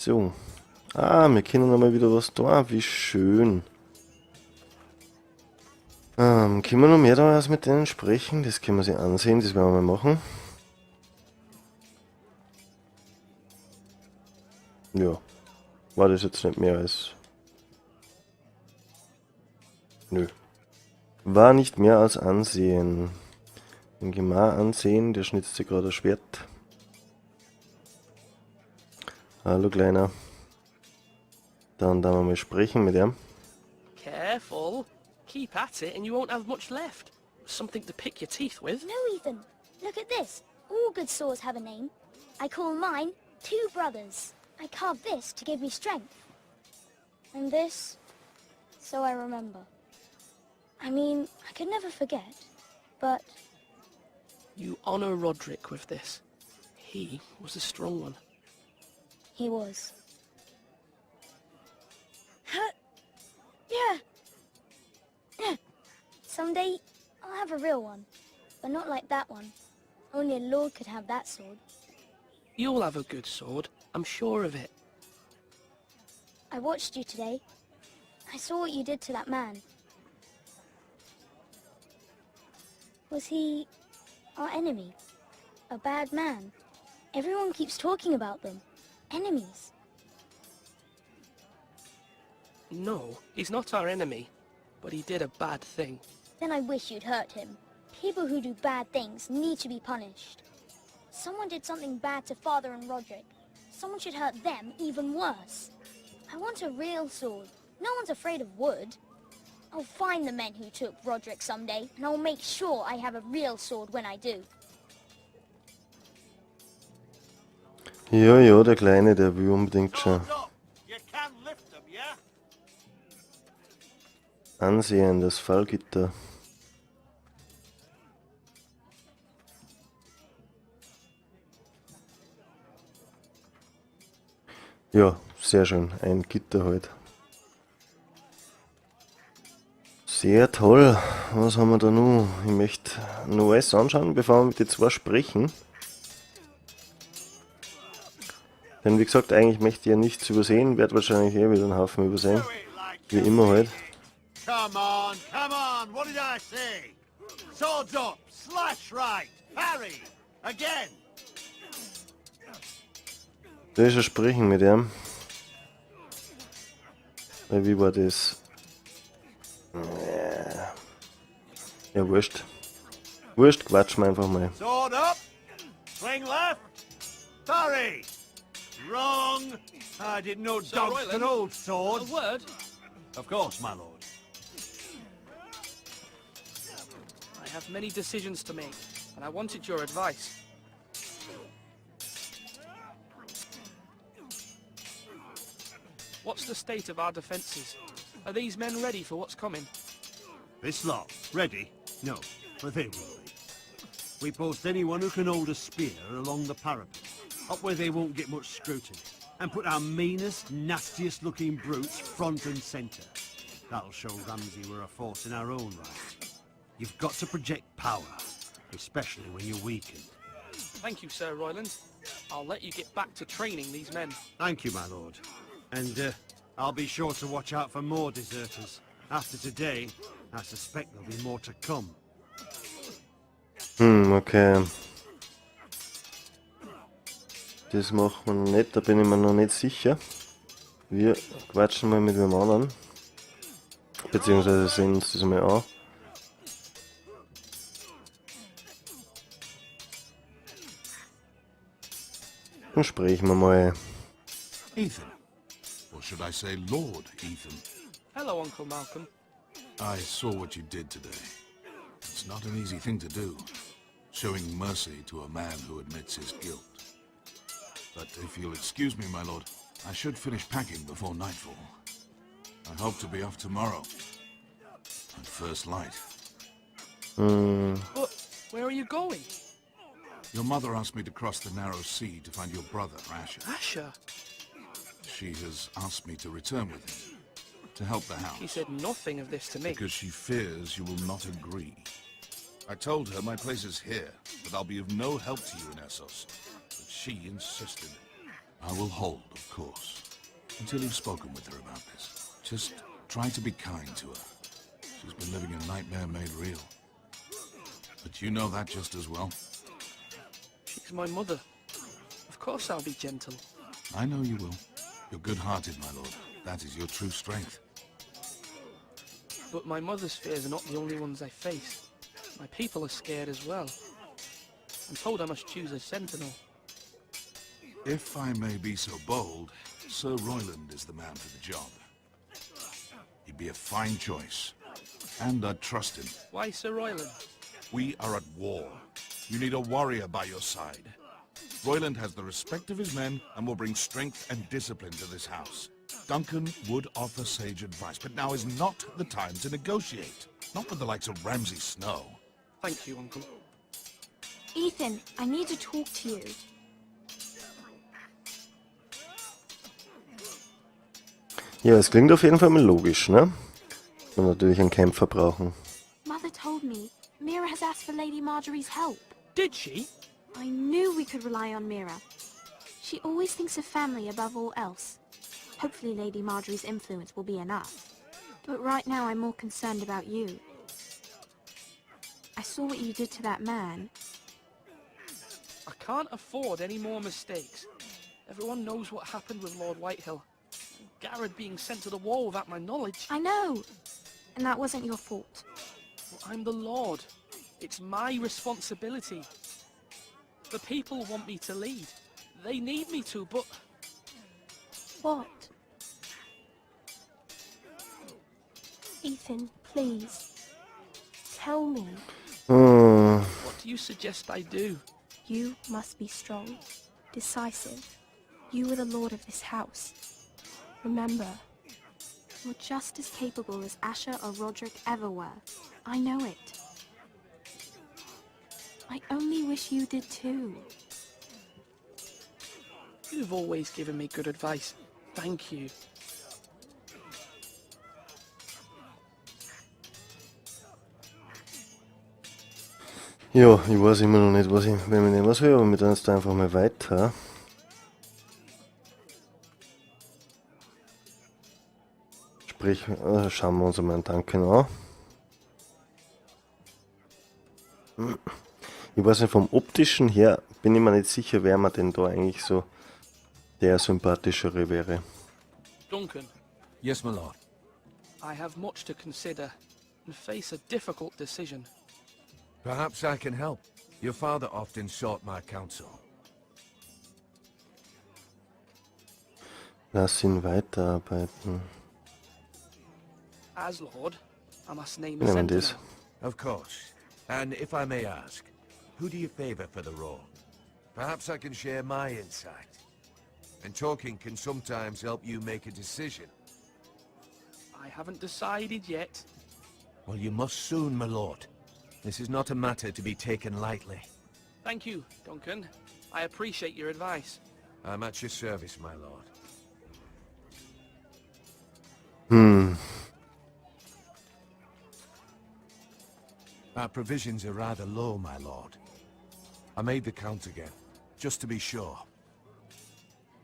So. Ah, wir können nochmal wieder was da. Wie schön. Können wir noch mehr da was mit denen sprechen? Das können wir sich ansehen, das werden wir mal machen. Ja. War das jetzt nicht mehr als... Nö. War nicht mehr als ansehen. Den Gemar ansehen, der schnitzt sich gerade ein Schwert. Hallo Kleiner. Dann wir mal sprechen mit ihm. Careful. Keep at it and you won't have much left. Something to pick your teeth with. No, Ethan. Look at this. All good swords have a name. I call mine Two Brothers. I carved this to give me strength. And this, so I remember. I mean, I could never forget, but... You honor Roderick with this. He was a strong one. He was. Yeah. Someday, I'll have a real one. But not like that one. Only a lord could have that sword. You'll have a good sword. I'm sure of it. I watched you today. I saw what you did to that man. Was he our enemy? A bad man? Everyone keeps talking about them. Enemies. No, he's not our enemy. But he did a bad thing. Then I wish you'd hurt him. People who do bad things need to be punished. Someone did something bad to Father and Roderick. Someone should hurt them even worse. I want a real sword. No one's afraid of wood. I'll find the men who took Roderick someday, and I'll make sure I have a real sword when I do. Ja, ja, der Kleine, der will unbedingt schon ansehen, das Fallgitter. Ja, sehr schön. Ein Gitter halt. Sehr toll. Was haben wir da noch? Ich möchte noch alles anschauen, bevor wir mit den zwei sprechen. Denn wie gesagt, eigentlich möchte ich ja nichts übersehen. Werde wahrscheinlich wieder einen Haufen übersehen. Wie immer halt. Come on, what did I say? Swords up, slash right, parry, again. Da ist ein Sprechen mit ihm. Weil wie war das? Ja, wurscht. Wurscht, quatschen wir einfach mal. Sword up, swing left, parry. Wrong. I didn't know dogs can hold swords. A word? Of course, my lord. I have many decisions to make, and I wanted your advice. What's the state of our defences? Are these men ready for what's coming? This lot, ready? No, but they will be. We post anyone who can hold a spear along the parapet, up where they won't get much scrutiny, and put our meanest, nastiest looking brutes front and centre. That'll show Ramsay we're a force in our own right. You've got to project power, especially when you're weakened. Thank you, Sir Royland. I'll let you get back to training these men. Thank you, my lord. And I'll be sure to watch out for more deserters. After today, I suspect there'll be more to come. Okay. Das machen wir noch nicht, da bin ich mir noch nicht sicher. Wir quatschen mal mit dem anderen. Beziehungsweise sehen uns das mal an. Dann sprechen wir mal. Ethan. Or should I say Lord Ethan? Hello, Uncle Malcolm. I saw what you did today. It's not an easy thing to do, showing mercy to a man who admits his guilt. But if you'll excuse me, my lord, I should finish packing before nightfall. I hope to be off tomorrow. At first light. But where are you going? Your mother asked me to cross the narrow sea to find your brother, Asher. Asher? She has asked me to return with him, to help the house. He said nothing of this to me. Because she fears you will not agree. I told her my place is here, that I'll be of no help to you in Essos. But she insisted. I will hold, of course, until you've spoken with her about this. Just try to be kind to her. She's been living a nightmare made real. But you know that just as well. She's my mother. Of course I'll be gentle. I know you will. You're good-hearted, my lord. That is your true strength. But my mother's fears are not the only ones I face. My people are scared as well. I'm told I must choose a sentinel. If I may be so bold, Sir Royland is the man for the job. He'd be a fine choice. And I'd trust him. Why Sir Royland? We are at war. You need a warrior by your side. Royland has the respect of his men and will bring strength and discipline to this house. Duncan would offer sage advice, but now is not the time to negotiate. Not with the likes of Ramsay Snow. Thank you, Uncle. Ethan, I need to talk to you. Ja, es klingt auf jeden Fall mal logisch, ne? Und natürlich einen Kämpfer brauchen. Mother told me Mira has asked for Lady Marjorie's help. Did she? I knew we could rely on Mira. She always thinks of family above all else. Hopefully Lady Marjorie's influence will be enough. But right now I'm more concerned about you. I saw what you did to that man. I can't afford any more mistakes. Everyone knows what happened with Lord Whitehill. Garrett being sent to the wall without my knowledge. I know. And that wasn't your fault. Well, I'm the Lord. It's my responsibility. The people want me to lead. They need me to, but... What? Ethan, please. Tell me. What do you suggest I do? You must be strong, decisive. You are the lord of this house. Remember, you're just as capable as Asher or Roderick ever were. I know it. I only wish you did too. You've always given me good advice. Thank you. Ja, ich weiß immer noch nicht, was ich wenn ich nehmen soll, aber wir tun jetzt einfach mal weiter. Sprich, schauen wir uns einmal einen Duncan an. Ich weiß nicht, vom optischen her bin ich mir nicht sicher, wer mir denn da eigentlich so der sympathischere wäre. Duncan, Yes, my lord. I have much to consider and face a difficult decision. Perhaps I can help. Your father often sought my counsel. Lass ihn weiterarbeiten. As Lord, I must name a Nehmen sentinel. das. Of course. And if I may ask, who do you favor for the role? Perhaps I can share my insight. And talking can sometimes help you make a decision. I haven't decided yet. Well, you must soon, my lord. This is not a matter to be taken lightly. Thank you, Duncan. I appreciate your advice. I'm at your service, my lord. Our provisions are rather low, my lord. I made the count again, just to be sure.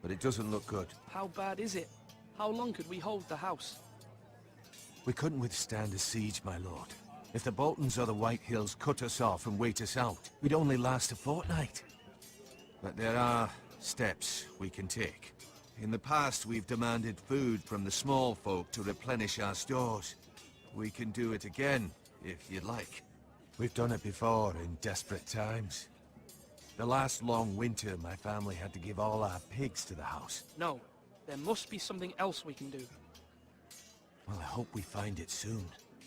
But it doesn't look good. How bad is it? How long could we hold the house? We couldn't withstand a siege, my lord. If the Boltons or the White Hills cut us off and wait us out, we'd only last a fortnight. But there are steps we can take. In the past, we've demanded food from the small folk to replenish our stores. We can do it again, if you'd like. We've done it before in desperate times. The last long winter, my family had to give all our pigs to the house. No, there must be something else we can do. Well, I hope we find it soon.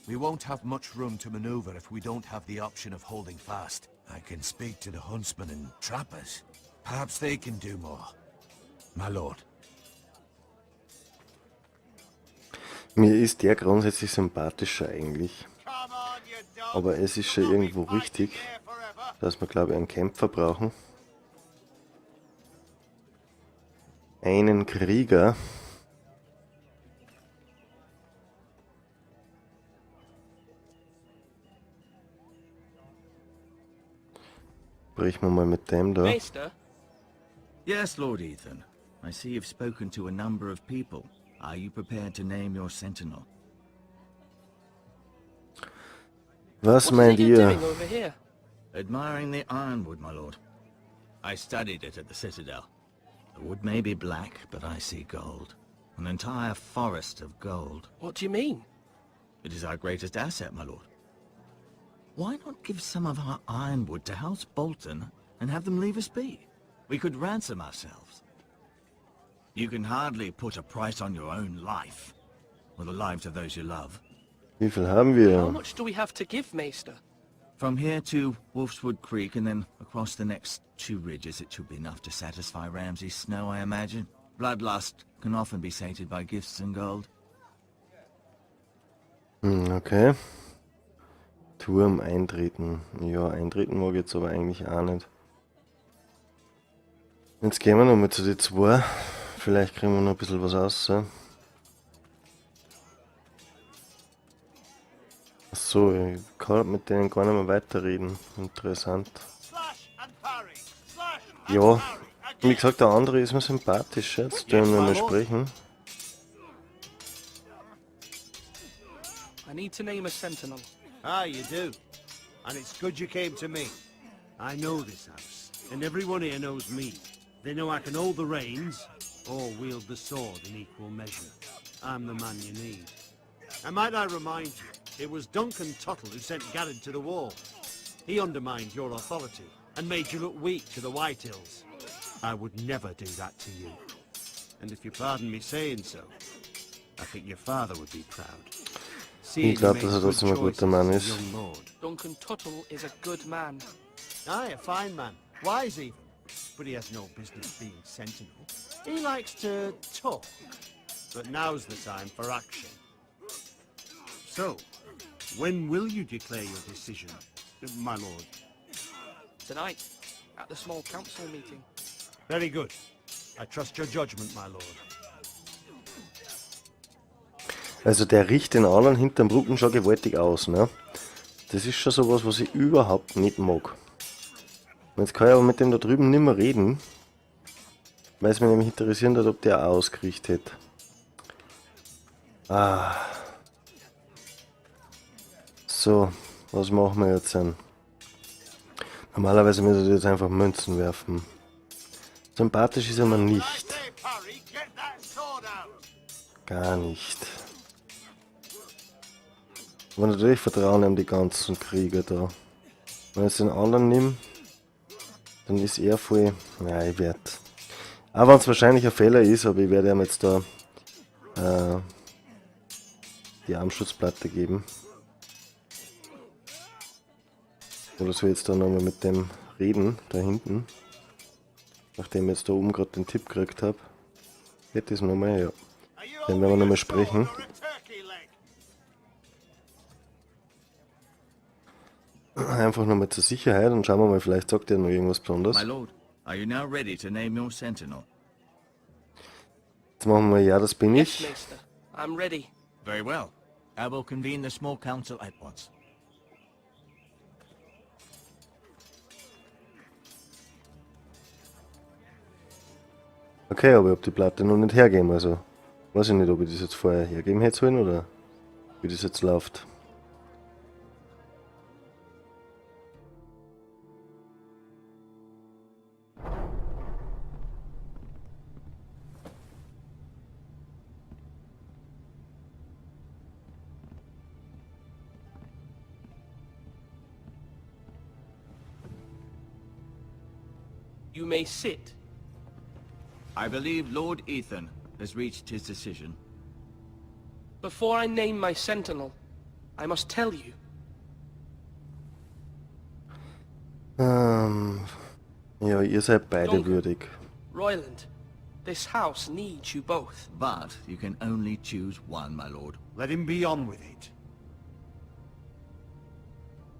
We won't have much room to maneuver if we don't have the option of holding fast. I can speak to the huntsmen and trappers. Perhaps they can do more. My lord. Mir ist der grundsätzlich sympathischer eigentlich. Aber es ist schon irgendwo richtig, dass wir, glaube ich, einen Kämpfer brauchen. Einen Krieger. Sprechen wir mal mit dem da. Maester, Yes, Lord Ethan. I see you've spoken to a number of people. Are you prepared to name your sentinel? Was What is it meint you're ihr? doing over here? Admiring the ironwood, my lord. I studied it at the Citadel. The wood may be black, but I see gold. An entire forest of gold. What do you mean? It is our greatest asset, my lord. Why not give some of our ironwood to House Bolton and have them leave us be? We could ransom ourselves. You can hardly put a price on your own life, or the lives of those you love. Wie viel haben How wir? much do we have to give, Maester? From here to Wolfswood Creek and then across the next 2 ridges, it should be enough to satisfy Ramsay Snow, I imagine. Bloodlust can often be sated by gifts and gold. Okay. Turm eintreten. Ja, eintreten mag ich jetzt aber eigentlich auch nicht. Jetzt gehen wir nochmal zu den 2. Vielleicht kriegen wir noch ein bisschen was raus. Achso, ich kann mit denen gar nicht mehr weiterreden. Interessant. Ja, wie gesagt, der andere ist mir sympathisch. Jetzt können wir mal sprechen. I need to name a sentinel. Ah, you do. And it's good you came to me. I know this house, and everyone here knows me. They know I can hold the reins, or wield the sword in equal measure. I'm the man you need. And might I remind you, it was Duncan Tuttle who sent Garrett to the wall. He undermined your authority, and made you look weak to the White Hills. I would never do that to you. And if you pardon me saying so, I think your father would be proud. Ich glaube, dass er trotzdem ein guter Mann ist. Duncan Tuttle is a good man. Aye, a fine man. Wise even. But he has no business being sentinel. He likes to talk. But now's the time for action. So, when will you declare your decision, my lord? Tonight, at the small council meeting. Very good. I trust your judgment, my lord. Also der riecht den anderen hinterm Rücken schon gewaltig aus, ne? Das ist schon sowas, was ich überhaupt nicht mag. Und jetzt kann ich aber mit dem da drüben nicht mehr reden, weil es mich nämlich interessieren hat, ob der auch ausgerichtet hat. Ah. So, was machen wir jetzt denn? Normalerweise müsste ich jetzt einfach Münzen werfen. Sympathisch ist er mir nicht. Gar nicht. Aber natürlich vertrauen ihm die ganzen Krieger da. Wenn ich jetzt den anderen nehme, dann ist er voll. Ja, ich werde. Auch wenn es wahrscheinlich ein Fehler ist, aber ich werde ihm jetzt da die Armschutzplatte geben. Oder soll ich jetzt da nochmal mit dem reden, da hinten. Nachdem ich jetzt da oben gerade den Tipp gekriegt habe. Geht das nochmal, ja. Dann werden wir nochmal sprechen. Einfach nochmal zur Sicherheit und schauen wir mal, vielleicht sagt er noch irgendwas Besonderes. My lord, are you now ready to name your sentinel? Jetzt machen wir ja, das bin Yes, ich. Maester. I'm ready. Very well. I will convene the small council at once. Okay, aber ich habe die Platte noch nicht hergeben, also weiß ich nicht, ob ich das jetzt vorher hergeben hätte sollen oder wie das jetzt läuft. You may sit. I believe Lord Ethan has reached his decision. Before I name my sentinel, I must tell you. Ja, ihr seid beide Duncan. würdig. Royland, this house needs you both. But you can only choose one, my lord. Let him be on with it.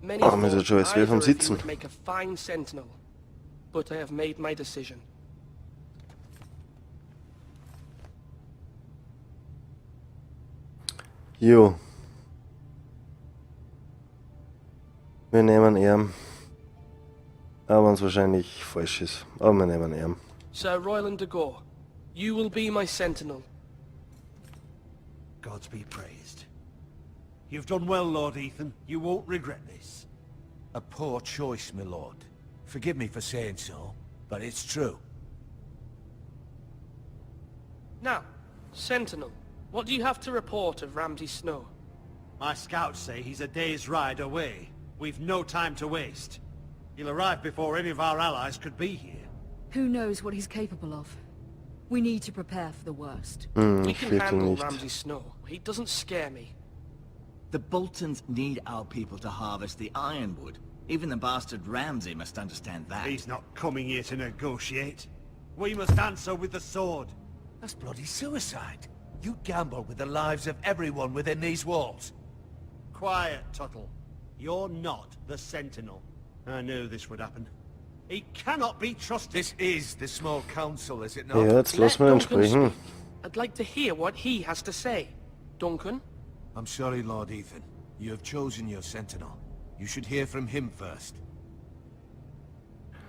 Many Oh, mir ist jetzt schon thought als wäre vom either of you Sitzen. would make a fine sentinel, but I have made my decision. Jo. Wir nehmen ihn. Auch wenn es wahrscheinlich falsch ist. Aber wir nehmen ihn. Sir Royland de Gore, You will be my sentinel. Gods be praised. You've done well, Lord Ethan. You won't regret this. A poor choice, my lord. Forgive me for saying so, but it's true. Now, Sentinel, what do you have to report of Ramsay Snow? My scouts say he's a day's ride away. We've no time to waste. He'll arrive before any of our allies could be here. Who knows what he's capable of? We need to prepare for the worst. We Ich can fürchte handle nicht. Ramsay Snow. He doesn't scare me. The Boltons need our people to harvest the ironwood. Even the bastard Ramsay must understand that. He's not coming here to negotiate. We must answer with the sword. That's bloody suicide. You gamble with the lives of everyone within these walls. Quiet, Tuttle. You're not the Sentinel. I knew this would happen. He cannot be trusted. This is the small council, is it not? Ja, jetzt lassen wir ihn sprechen. speak. I'd like to hear what he has to say. Duncan? I'm sorry, Lord Ethan. You have chosen your sentinel. You should hear from him first.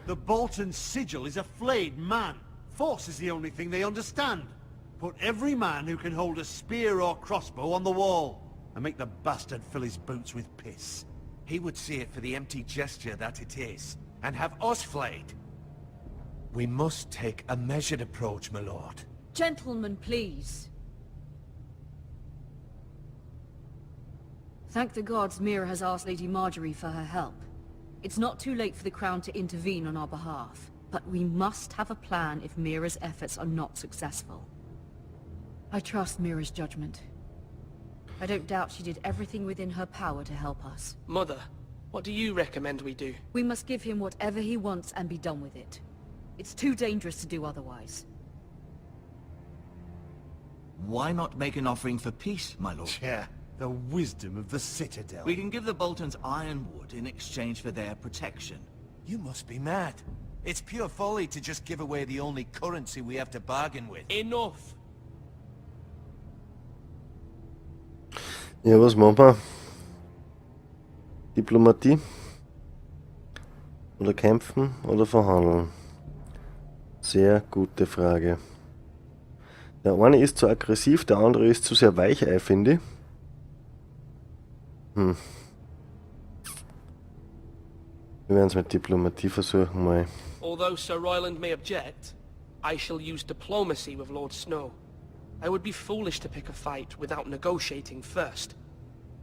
The Bolton sigil is a flayed man. Force is the only thing they understand. Put every man who can hold a spear or crossbow on the wall, and make the bastard fill his boots with piss. He would see it for the empty gesture that it is, and have us flayed. We must take a measured approach, my lord. Gentlemen, please. Thank the gods Mira has asked Lady Marjorie for her help. It's not too late for the Crown to intervene on our behalf, but we must have a plan if Mira's efforts are not successful. I trust Mira's judgment. I don't doubt she did everything within her power to help us. Mother, what do you recommend we do? We must give him whatever he wants and be done with it. It's too dangerous to do otherwise. Why not make an offering for peace, my lord? Yeah, the wisdom of the Citadel. We can give the Boltons ironwood in exchange for their protection. You must be mad. It's pure folly to just give away the only currency we have to bargain with. Enough! Ja, was machen wir? Diplomatie? Oder kämpfen oder verhandeln? Sehr gute Frage. Der eine ist zu aggressiv, der andere ist zu sehr weichei, finde ich. Wir werden es mit Diplomatie versuchen mal. Although Sir Royland may object, I shall use diplomacy with Lord Snow. I would be foolish to pick a fight without negotiating first.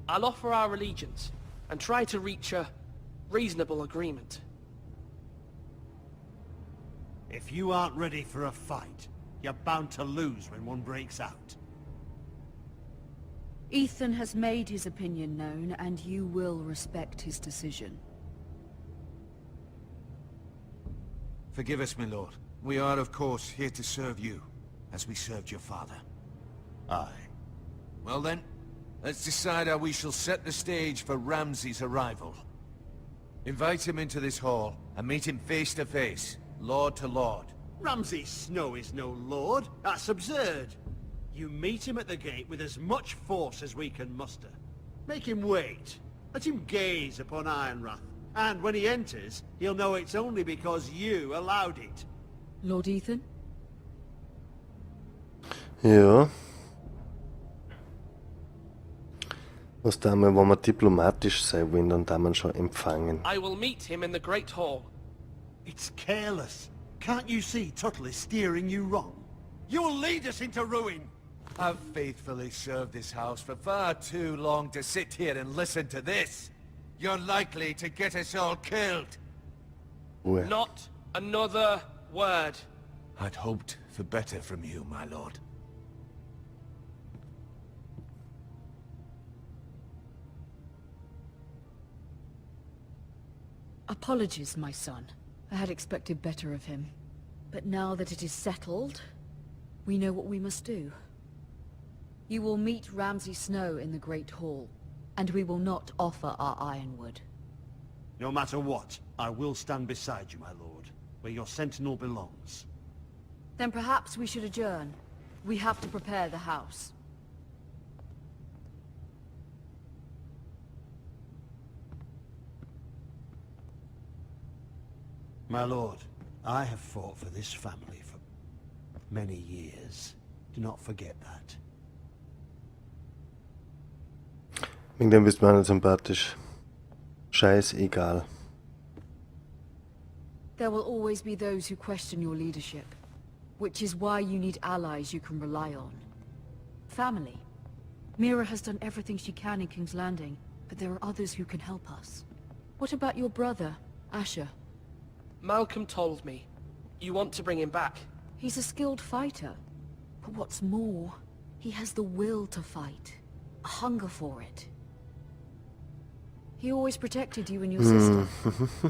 I'll offer our allegiance, and try to reach a reasonable agreement. If you aren't ready for a fight, you're bound to lose when one breaks out. Ethan has made his opinion known, and you will respect his decision. Forgive us, my lord. We are, of course, here to serve you, as we served your father. Aye. Well then, let's decide how we shall set the stage for Ramsay's arrival. Invite him into this hall, and meet him face to face, lord to lord. Ramsay Snow is no lord. That's absurd. You meet him at the gate with as much force as we can muster. Make him wait. Let him gaze upon Ironrath. And when he enters, he'll know it's only because you allowed it. Lord Ethan? Ja. Was da mal, wenn wir diplomatisch sein wollen, dann da man schon empfangen. I will meet him in the Great Hall. It's careless. Can't you see Tuttle is steering you wrong? You'll lead us into ruin. I've faithfully served this house for far too long to sit here and listen to this. You're likely to get us all killed. Ruhe. Not another word. I'd hoped for better from you, my lord. Apologies, my son. I had expected better of him. But now that it is settled, we know what we must do. You will meet Ramsay Snow in the Great Hall, and we will not offer our ironwood. No matter what, I will stand beside you, my lord, where your sentinel belongs. Then perhaps we should adjourn. We have to prepare the house. My lord, I have fought for this family for many years. Do not forget that. Wegen dem bist du mir nicht sympathisch. Scheißegal. There will always be those who question your leadership, which is why you need allies you can rely on. Family. Mira has done everything she can in King's Landing, but there are others who can help us. What about your brother, Asher? Malcolm told me. You want to bring him back? He's a skilled fighter. But what's more, he has the will to fight. A hunger for it. He always protected you and your sister.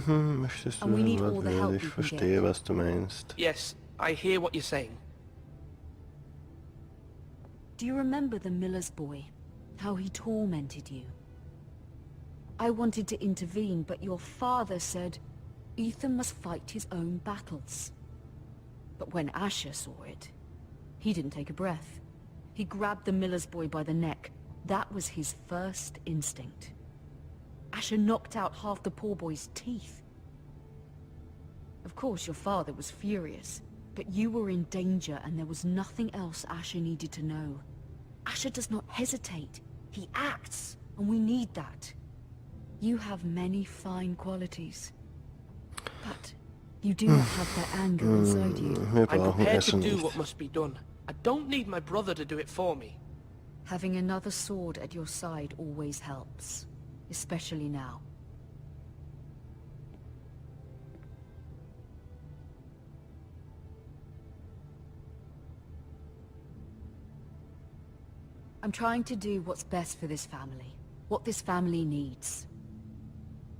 Möchtest du And we ein need Wort all the wählen? help Ich we can verstehe, get. was du meinst. Yes, I hear what you're saying. Do you remember the miller's boy? How he tormented you? I wanted to intervene, but your father said Ethan must fight his own battles. But when Asher saw it, he didn't take a breath. He grabbed the miller's boy by the neck. That was his first instinct. Asher knocked out half the poor boy's teeth. Of course, your father was furious, but you were in danger and there was nothing else Asher needed to know. Asher does not hesitate. He acts, and we need that. You have many fine qualities, but you do not have that anger inside you. Wir I'm brauchen prepared to Essen do nicht. what must be done. I don't need my brother to do it for me. Having another sword at your side always helps, especially now. I'm trying to do what's best for this family, what this family needs.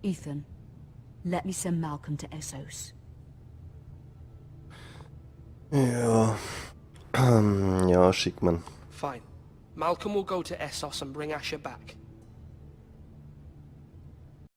Ethan, let me send Malcolm to Essos. Ja. Ja, schick man. Fine. Malcolm will go to Essos and bring Asher back.